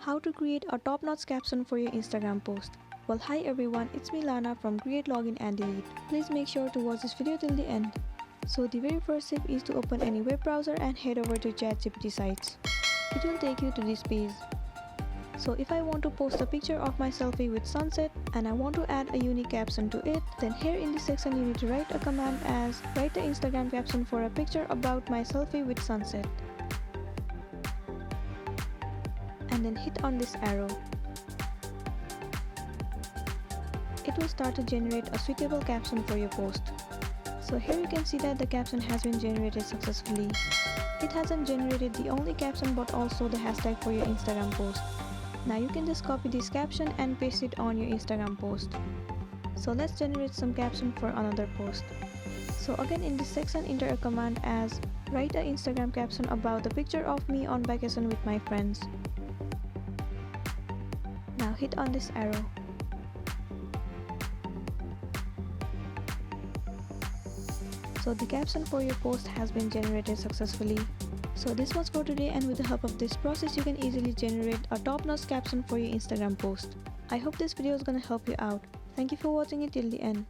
How to create a top-notch caption for your Instagram post. Well, hi everyone, it's me Lana from Create, Login and Delete. Please make sure to watch this video till the end. So the very first step is to open any web browser and head over to ChatGPT sites. It will take you to this page. So if I want to post a picture of my selfie with sunset and I want to add a unique caption to it, then here in this section you need to write a command as write the Instagram caption for a picture about my selfie with sunset. And then hit on this arrow. It will start to generate a suitable caption for your post. So here you can see that the caption has been generated successfully. It hasn't generated the only caption but also the hashtag for your Instagram post. Now you can just copy this caption and paste it on your Instagram post. So let's generate some caption for another post. So again in this section enter a command as write an Instagram caption about the picture of me on vacation with my friends. Now hit on this arrow. So the caption for your post has been generated successfully. So this was for today, and with the help of this process you can easily generate a top-notch caption for your Instagram post. I hope this video is gonna help you out. Thank you for watching it till the end.